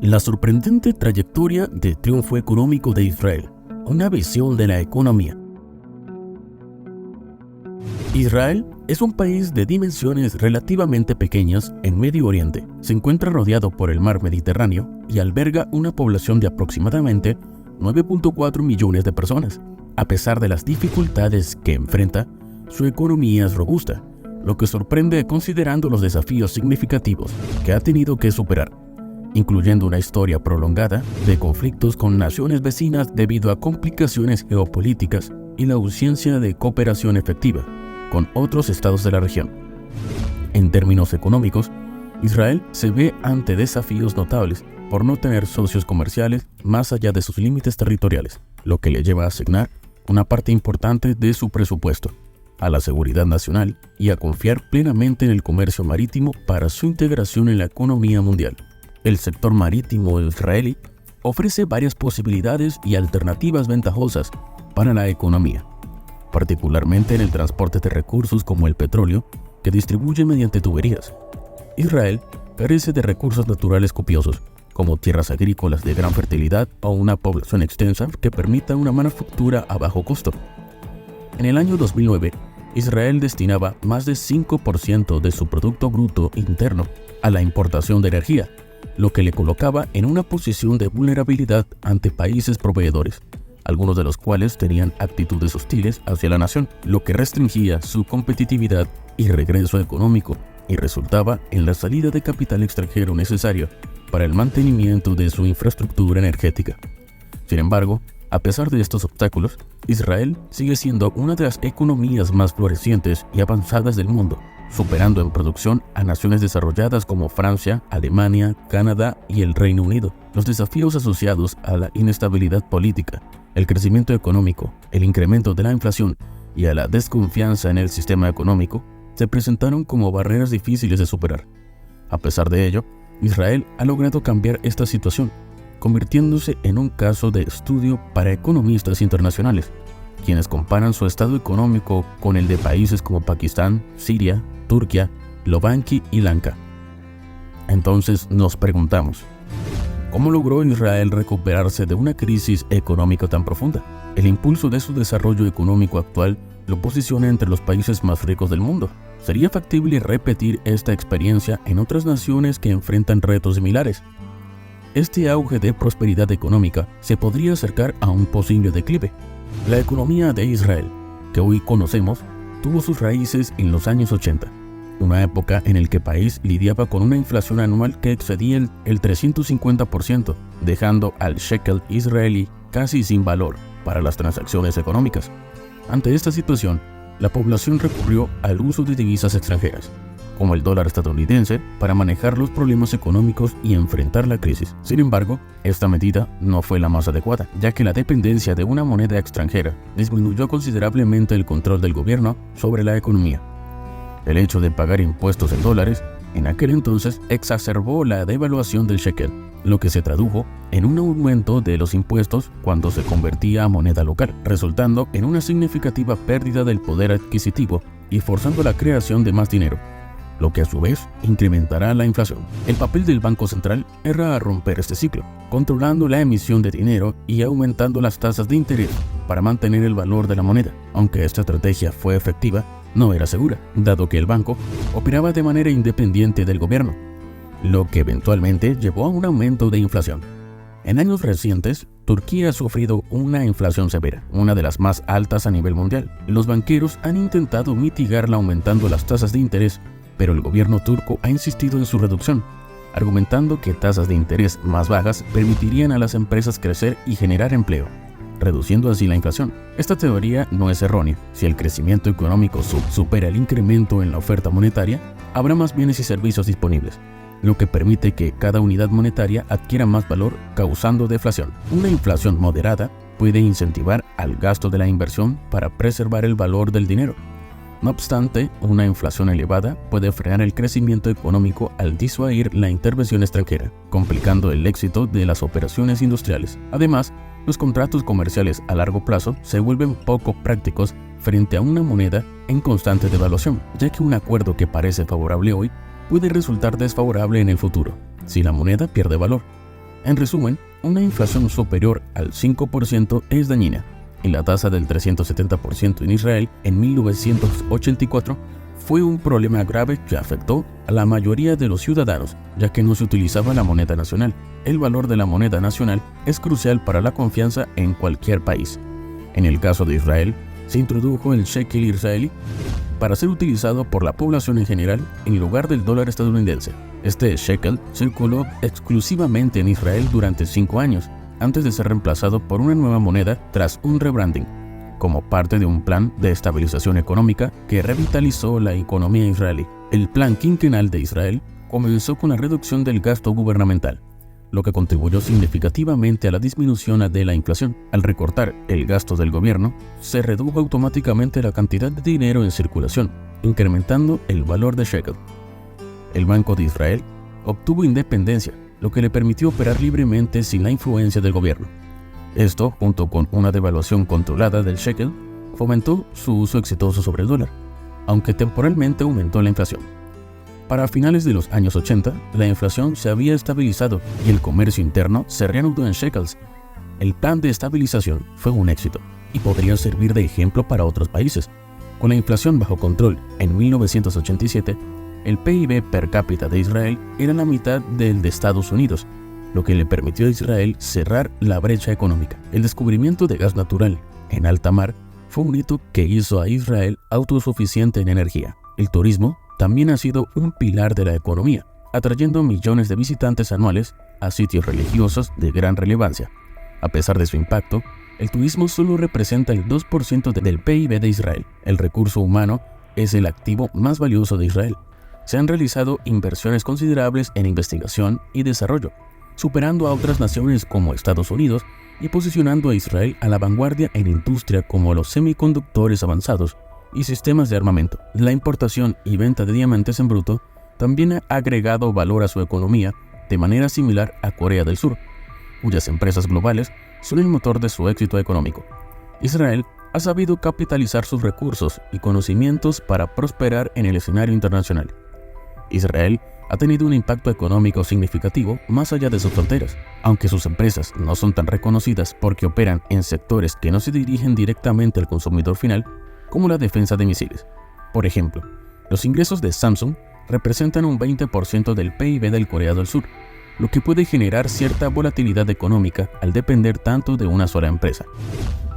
La sorprendente trayectoria de triunfo económico de Israel, una visión de la economía. Israel es un país de dimensiones relativamente pequeñas en Medio Oriente. Se encuentra rodeado por el mar Mediterráneo y alberga una población de aproximadamente 9.4 millones de personas. A pesar de las dificultades que enfrenta, su economía es robusta, lo que sorprende considerando los desafíos significativos que ha tenido que superar, incluyendo una historia prolongada de conflictos con naciones vecinas debido a complicaciones geopolíticas y la ausencia de cooperación efectiva con otros estados de la región. En términos económicos, Israel se ve ante desafíos notables por no tener socios comerciales más allá de sus límites territoriales, lo que le lleva a asignar una parte importante de su presupuesto a la seguridad nacional y a confiar plenamente en el comercio marítimo para su integración en la economía mundial. El sector marítimo israelí ofrece varias posibilidades y alternativas ventajosas para la economía, particularmente en el transporte de recursos como el petróleo, que distribuye mediante tuberías. Israel carece de recursos naturales copiosos, como tierras agrícolas de gran fertilidad o una población extensa que permita una manufactura a bajo costo. En el año 2009, Israel destinaba más de 5% de su Producto Bruto Interno a la importación de energía, lo que le colocaba en una posición de vulnerabilidad ante países proveedores, algunos de los cuales tenían actitudes hostiles hacia la nación, lo que restringía su competitividad y regreso económico y resultaba en la salida de capital extranjero necesario para el mantenimiento de su infraestructura energética. Sin embargo, a pesar de estos obstáculos, Israel sigue siendo una de las economías más florecientes y avanzadas del mundo, superando en producción a naciones desarrolladas como Francia, Alemania, Canadá y el Reino Unido. Los desafíos asociados a la inestabilidad política, el crecimiento económico, el incremento de la inflación y a la desconfianza en el sistema económico se presentaron como barreras difíciles de superar. A pesar de ello, Israel ha logrado cambiar esta situación, convirtiéndose en un caso de estudio para economistas internacionales, quienes comparan su estado económico con el de países como Pakistán, Siria, Turquía, Lovanki y Lanka. Entonces nos preguntamos, ¿cómo logró Israel recuperarse de una crisis económica tan profunda? El impulso de su desarrollo económico actual lo posiciona entre los países más ricos del mundo. ¿Sería factible repetir esta experiencia en otras naciones que enfrentan retos similares? Este auge de prosperidad económica se podría acercar a un posible declive. La economía de Israel, que hoy conocemos, tuvo sus raíces en los años 80, una época en la que el país lidiaba con una inflación anual que excedía el 350%, dejando al shekel israelí casi sin valor para las transacciones económicas. Ante esta situación, la población recurrió al uso de divisas extranjeras, como el dólar estadounidense, para manejar los problemas económicos y enfrentar la crisis. Sin embargo, esta medida no fue la más adecuada, ya que la dependencia de una moneda extranjera disminuyó considerablemente el control del gobierno sobre la economía. El hecho de pagar impuestos en dólares en aquel entonces exacerbó la devaluación del shekel, lo que se tradujo en un aumento de los impuestos cuando se convertía a moneda local, resultando en una significativa pérdida del poder adquisitivo y forzando la creación de más dinero, lo que a su vez incrementará la inflación. El papel del Banco Central era romper este ciclo, controlando la emisión de dinero y aumentando las tasas de interés para mantener el valor de la moneda. Aunque esta estrategia fue efectiva, no era segura, dado que el banco operaba de manera independiente del gobierno, lo que eventualmente llevó a un aumento de inflación. En años recientes, Turquía ha sufrido una inflación severa, una de las más altas a nivel mundial. Los banqueros han intentado mitigarla aumentando las tasas de interés, pero el gobierno turco ha insistido en su reducción, argumentando que tasas de interés más bajas permitirían a las empresas crecer y generar empleo, reduciendo así la inflación. Esta teoría no es errónea. Si el crecimiento económico supera el incremento en la oferta monetaria, habrá más bienes y servicios disponibles, lo que permite que cada unidad monetaria adquiera más valor, causando deflación. Una inflación moderada puede incentivar al gasto de la inversión para preservar el valor del dinero. No obstante, una inflación elevada puede frenar el crecimiento económico al disuadir la intervención extranjera, complicando el éxito de las operaciones industriales. Además, los contratos comerciales a largo plazo se vuelven poco prácticos frente a una moneda en constante devaluación, ya que un acuerdo que parece favorable hoy puede resultar desfavorable en el futuro, si la moneda pierde valor. En resumen, una inflación superior al 5% es dañina, y la tasa del 370% en Israel en 1984 fue un problema grave que afectó a la mayoría de los ciudadanos, ya que no se utilizaba la moneda nacional. El valor de la moneda nacional es crucial para la confianza en cualquier país. En el caso de Israel, se introdujo el shekel israelí para ser utilizado por la población en general en lugar del dólar estadounidense. Este shekel circuló exclusivamente en Israel durante 5 años, antes de ser reemplazado por una nueva moneda tras un rebranding, como parte de un plan de estabilización económica que revitalizó la economía israelí. El plan quinquenal de Israel comenzó con la reducción del gasto gubernamental, lo que contribuyó significativamente a la disminución de la inflación. Al recortar el gasto del gobierno, se redujo automáticamente la cantidad de dinero en circulación, incrementando el valor de shekel. El Banco de Israel obtuvo independencia, lo que le permitió operar libremente sin la influencia del gobierno. Esto, junto con una devaluación controlada del shekel, fomentó su uso exitoso sobre el dólar, aunque temporalmente aumentó la inflación. Para finales de los años 80, la inflación se había estabilizado y el comercio interno se reanudó en shekels. El plan de estabilización fue un éxito y podría servir de ejemplo para otros países. Con la inflación bajo control en 1987, el PIB per cápita de Israel era la mitad del de Estados Unidos, lo que le permitió a Israel cerrar la brecha económica. El descubrimiento de gas natural en alta mar fue un hito que hizo a Israel autosuficiente en energía. El turismo también ha sido un pilar de la economía, atrayendo millones de visitantes anuales a sitios religiosos de gran relevancia. A pesar de su impacto, el turismo solo representa el 2% del PIB de Israel. El recurso humano es el activo más valioso de Israel. Se han realizado inversiones considerables en investigación y desarrollo, superando a otras naciones como Estados Unidos y posicionando a Israel a la vanguardia en industria como los semiconductores avanzados y sistemas de armamento. La importación y venta de diamantes en bruto también ha agregado valor a su economía de manera similar a Corea del Sur, cuyas empresas globales son el motor de su éxito económico. Israel ha sabido capitalizar sus recursos y conocimientos para prosperar en el escenario internacional. Israel ha tenido un impacto económico significativo más allá de sus fronteras, aunque sus empresas no son tan reconocidas porque operan en sectores que no se dirigen directamente al consumidor final, como la defensa de misiles. Por ejemplo, los ingresos de Samsung representan un 20% del PIB del Corea del Sur, lo que puede generar cierta volatilidad económica al depender tanto de una sola empresa.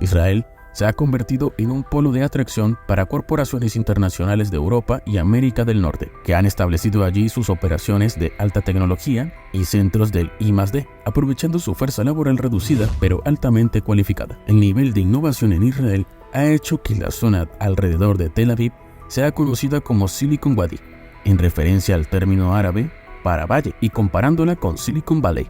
Israel se ha convertido en un polo de atracción para corporaciones internacionales de Europa y América del Norte, que han establecido allí sus operaciones de alta tecnología y centros del I+D, aprovechando su fuerza laboral reducida pero altamente cualificada. El nivel de innovación en Israel ha hecho que la zona alrededor de Tel Aviv sea conocida como Silicon Wadi, en referencia al término árabe para valle y comparándola con Silicon Valley.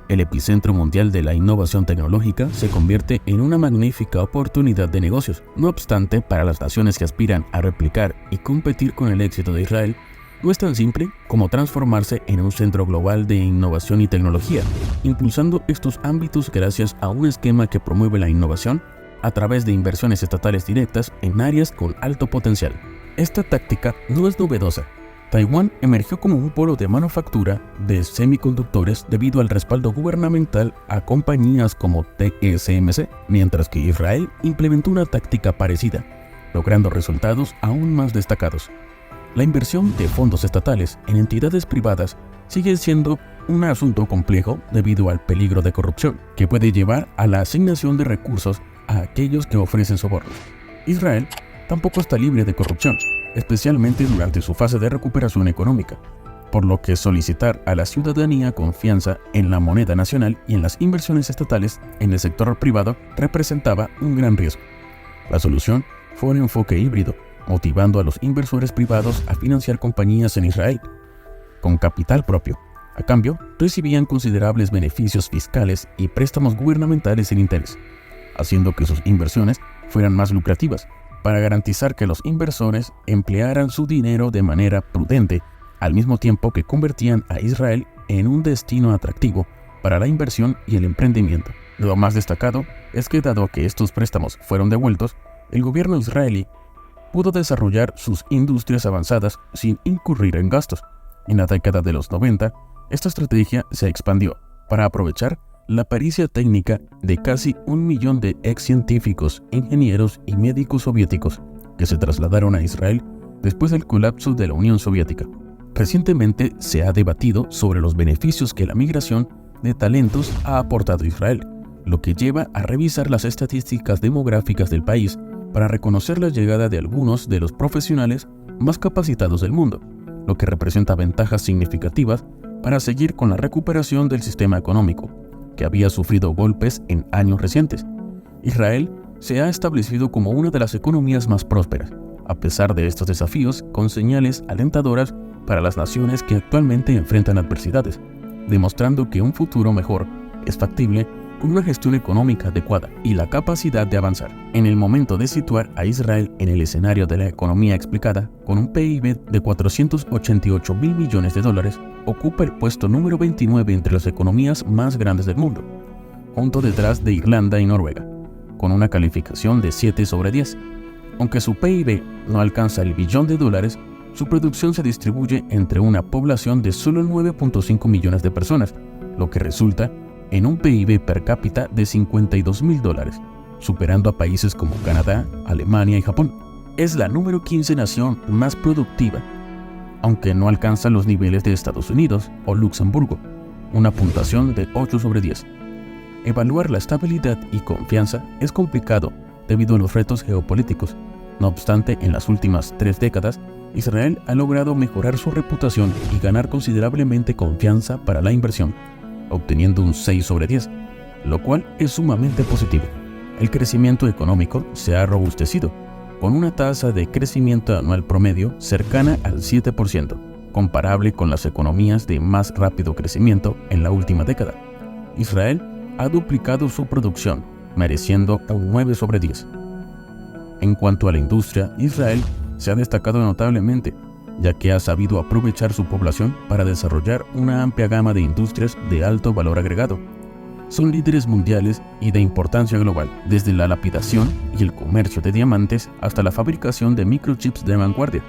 El epicentro mundial de la innovación tecnológica se convierte en una magnífica oportunidad de negocios. No obstante, para las naciones que aspiran a replicar y competir con el éxito de Israel, no es tan simple como transformarse en un centro global de innovación y tecnología, impulsando estos ámbitos gracias a un esquema que promueve la innovación a través de inversiones estatales directas en áreas con alto potencial. Esta táctica no es novedosa. Taiwán emergió como un polo de manufactura de semiconductores debido al respaldo gubernamental a compañías como TSMC, mientras que Israel implementó una táctica parecida, logrando resultados aún más destacados. La inversión de fondos estatales en entidades privadas sigue siendo un asunto complejo debido al peligro de corrupción, que puede llevar a la asignación de recursos a aquellos que ofrecen sobornos. Israel tampoco está libre de corrupción, especialmente durante su fase de recuperación económica, por lo que solicitar a la ciudadanía confianza en la moneda nacional y en las inversiones estatales en el sector privado representaba un gran riesgo. La solución fue un enfoque híbrido, motivando a los inversores privados a financiar compañías en Israel con capital propio. A cambio, recibían considerables beneficios fiscales y préstamos gubernamentales sin interés, haciendo que sus inversiones fueran más lucrativas, para garantizar que los inversores emplearan su dinero de manera prudente, al mismo tiempo que convertían a Israel en un destino atractivo para la inversión y el emprendimiento. Lo más destacado es que, dado que estos préstamos fueron devueltos, el gobierno israelí pudo desarrollar sus industrias avanzadas sin incurrir en gastos. En la década de los 90, esta estrategia se expandió, para aprovechar la pericia técnica de casi 1 millón de ex científicos, ingenieros y médicos soviéticos que se trasladaron a Israel después del colapso de la Unión Soviética. Recientemente se ha debatido sobre los beneficios que la migración de talentos ha aportado a Israel, lo que lleva a revisar las estadísticas demográficas del país para reconocer la llegada de algunos de los profesionales más capacitados del mundo, lo que representa ventajas significativas para seguir con la recuperación del sistema económico, que había sufrido golpes en años recientes. Israel se ha establecido como una de las economías más prósperas, a pesar de estos desafíos, con señales alentadoras para las naciones que actualmente enfrentan adversidades, demostrando que un futuro mejor es factible con una gestión económica adecuada y la capacidad de avanzar. En el momento de situar a Israel en el escenario de la economía explicada, con un PIB de 488 mil millones de dólares, ocupa el puesto número 29 entre las economías más grandes del mundo, junto detrás de Irlanda y Noruega, con una calificación de 7 sobre 10. Aunque su PIB no alcanza el billón de dólares, su producción se distribuye entre una población de solo 9.5 millones de personas, lo que resulta en un PIB per cápita de 52 mil dólares, superando a países como Canadá, Alemania y Japón. Es la número 15 nación más productiva, aunque no alcanza los niveles de Estados Unidos o Luxemburgo, una puntuación de 8 sobre 10. Evaluar la estabilidad y confianza es complicado debido a los retos geopolíticos. No obstante, en las últimas 3 décadas, Israel ha logrado mejorar su reputación y ganar considerablemente confianza para la inversión, obteniendo un 6 sobre 10, lo cual es sumamente positivo. El crecimiento económico se ha robustecido, con una tasa de crecimiento anual promedio cercana al 7%, comparable con las economías de más rápido crecimiento en la última década. Israel ha duplicado su producción, mereciendo un 9 sobre 10. En cuanto a la industria, Israel se ha destacado notablemente, ya que ha sabido aprovechar su población para desarrollar una amplia gama de industrias de alto valor agregado. Son líderes mundiales y de importancia global, desde la lapidación y el comercio de diamantes hasta la fabricación de microchips de vanguardia.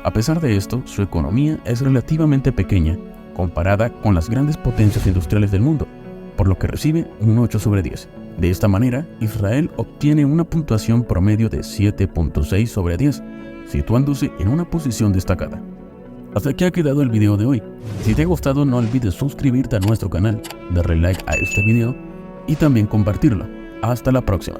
A pesar de esto, su economía es relativamente pequeña comparada con las grandes potencias industriales del mundo, por lo que recibe un 8 sobre 10. De esta manera, Israel obtiene una puntuación promedio de 7.6 sobre 10, situándose en una posición destacada. Hasta aquí ha quedado el video de hoy. Si te ha gustado, no olvides suscribirte a nuestro canal, darle like a este video y también compartirlo. Hasta la próxima.